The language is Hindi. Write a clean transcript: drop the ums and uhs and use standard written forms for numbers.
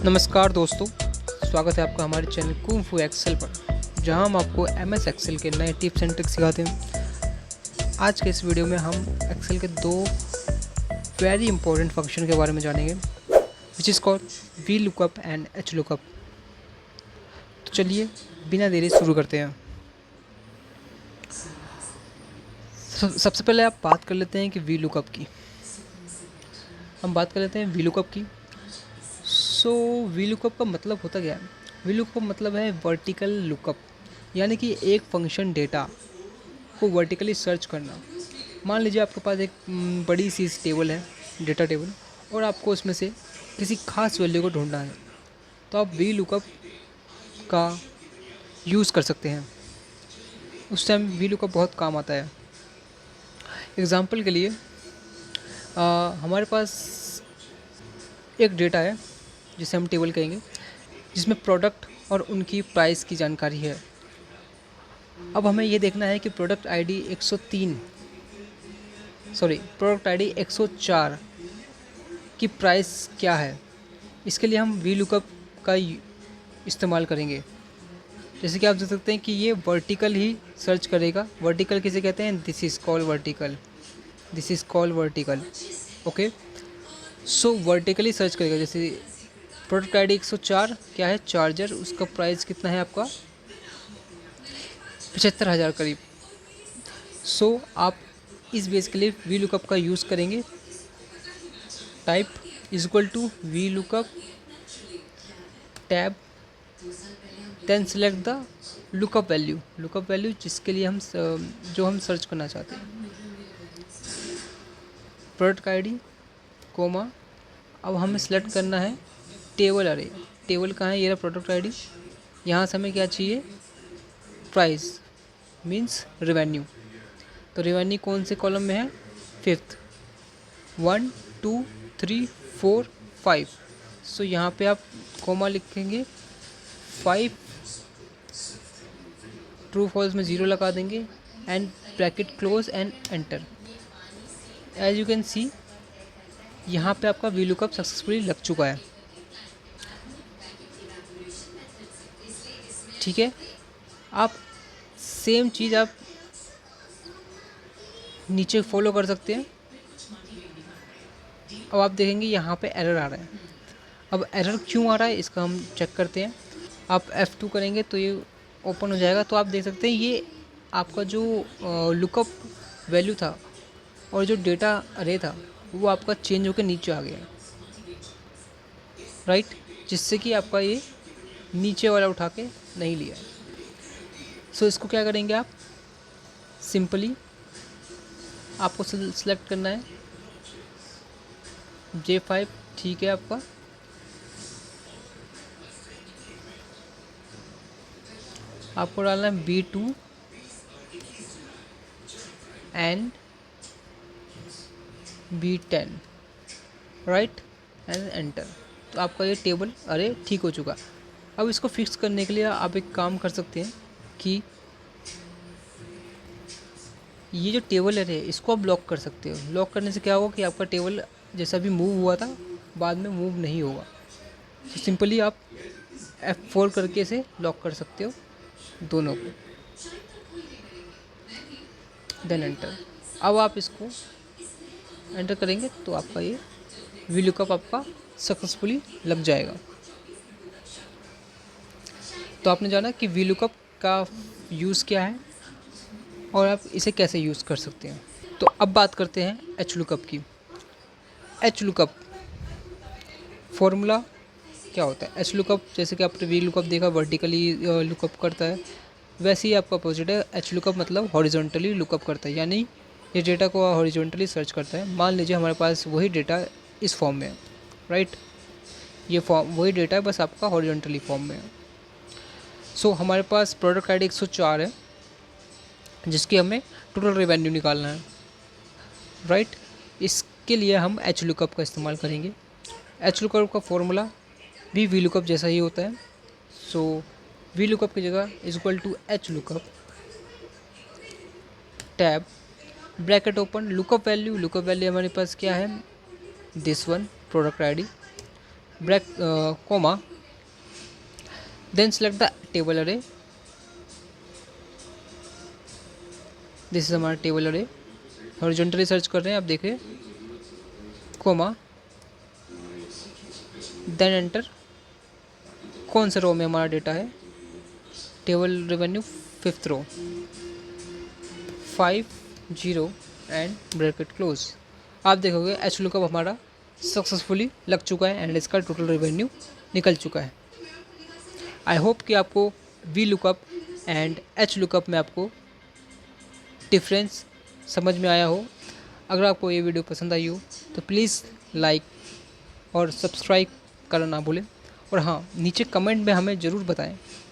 नमस्कार दोस्तों, स्वागत है आपका हमारे चैनल कुंग फू एक्सेल पर, जहां हम आपको MS एक्सेल के नए टिप्स एंड ट्रिक्स सिखाते हैं। आज के इस वीडियो में हम एक्सेल के दो वेरी इंपॉर्टेंट फंक्शन के बारे में जानेंगे, which is called V lookup and H lookup. तो चलिए बिना देरी शुरू करते हैं। सबसे पहले आप बात कर लेते हैं कि वी लुकअप की। हम बात कर लेते हैं वी लुकअप की। सो वी लुकअप का मतलब होता क्या है? वी लुकअप का मतलब है वर्टिकल लुकअप, यानी कि एक फंक्शन डेटा को वर्टिकली सर्च करना। मान लीजिए आपके पास एक बड़ी सी टेबल है, डेटा टेबल, और आपको उसमें से किसी खास वैल्यू को ढूंढना है, तो आप वी लुकअप का यूज़ कर सकते हैं। उस टाइम वी लुकअप बहुत काम आता है। एग्ज़ाम्पल के लिए हमारे पास एक डेटा है जिसे हम टेबल कहेंगे, जिसमें प्रोडक्ट और उनकी प्राइस की जानकारी है। अब हमें ये देखना है कि प्रोडक्ट आईडी 104 की प्राइस क्या है। इसके लिए हम वी लुकअप का इस्तेमाल करेंगे। जैसे कि आप देख सकते हैं कि ये वर्टिकल ही सर्च करेगा। वर्टिकल किसे कहते हैं? This is called vertical. Okay, so vertically search करेगा। जैसे प्रोडक्ट आईडी 104 क्या है? चार्जर। उसका प्राइस कितना है आपका? 75,000 करीब। सो आप इस बेस के लिए वी लुकअप का यूज़ करेंगे। Type is equal to V lookup tab, then select the lookup value जिसके लिए हम जो हम सर्च करना चाहते हैं। प्रोडक्ट आईडी कोमा, अब हमें सेलेक्ट करना है टेबल अरे। टेबल कहाँ है? ये रहा प्रोडक्ट आईडी। यहाँ से हमें क्या चाहिए? Price means revenue. तो रेवेन्यू कौन से कॉलम में है? 5th। 1 2 3 4 5। सो यहाँ पे आप कोमा लिखेंगे 5, ट्रू फॉल्स में 0 लगा देंगे and bracket close and enter. As you can see यहाँ पे आपका वी लुकअप सक्सेसफुली लग चुका है। ठीक है, आप सेम चीज़ आप नीचे फॉलो कर सकते हैं। अब आप देखेंगे यहाँ पे एरर आ रहा है। अब एरर क्यों आ रहा है इसका हम चेक करते हैं। आप F2 करेंगे तो ये ओपन हो जाएगा। तो आप देख सकते हैं ये आपका जो लुकअप वैल्यू था और जो डेटा अरे था वो आपका चेंज होकर नीचे आ गया, राइट, जिससे कि आपका ये नीचे वाला उठा के नहीं लिया। सो इसको क्या करेंगे आप? सिंपली आपको सिलेक्ट करना है J5, ठीक है आपका। आपको डालना है B2 and B10, right, and enter. तो आपका ये टेबल अरे ठीक हो चुका। अब इसको फिक्स करने के लिए आप एक काम कर सकते हैं कि ये जो टेबल है इसको आप लॉक कर सकते हो। लॉक करने से क्या होगा कि आपका टेबल जैसा भी मूव हुआ था बाद में मूव नहीं होगा। तो सिंपली आप F4 करके इसे लॉक कर सकते हो दोनों को, देन एंटर। अब आप इसको एंटर करेंगे तो आपका ये वी लुकअप आपका सक्सेसफुली लग जाएगा। तो आपने जाना कि वी लुकअप का यूज़ क्या है और आप इसे कैसे यूज़ कर सकते हैं। तो अब बात करते हैं एच लुकअप की। एच लुकअप फॉर्मूला क्या होता है? एच लुकअप जैसे कि आपने वी लुकअप देखा वर्टिकली लुकअप करता है, वैसे ही आपका अपोजिट है। एच लुकअप मतलब हॉरिजॉन्टली लुकअप करता है, यानी ये डेटा को हॉरिजॉन्टली सर्च करता है। मान लीजिए हमारे पास वही डेटा इस फॉर्म में है, राइट, ये फॉर्म वही डेटा है, बस आपका हॉरिजॉन्टली फॉर्म में है। सो हमारे पास प्रोडक्ट आईडी 104 है जिसकी हमें टोटल रेवेन्यू निकालना है, राइट। इसके लिए हम एच लुकअप का इस्तेमाल करेंगे। एच लुकअप का फॉर्मूला भी वी लुकअप जैसा ही होता है। सो वी लुकअप की जगह is equal to H lookup tab, bracket open, lookup value हमारे पास क्या है? This one, product ID, bracket comma, then select the table array, this is हमारा टेबल अरे, हॉरिजॉन्टली सर्च कर रहे हैं आप देख रहे हैं, कॉमा, देन एंटर, कौन से रो में हमारा डेटा है, table revenue 5th row, 50 and bracket close. आप देखोगे एच लुकअप हमारा सक्सेसफुली लग चुका है एंड इसका टोटल रेवेन्यू निकल चुका है। आई होप कि आपको V lookup and H lookup में आपको डिफरेंस समझ में आया हो। अगर आपको ये वीडियो पसंद आई हो तो प्लीज़ लाइक और सब्सक्राइब करना ना भूलें, और हाँ नीचे कमेंट में हमें ज़रूर बताएं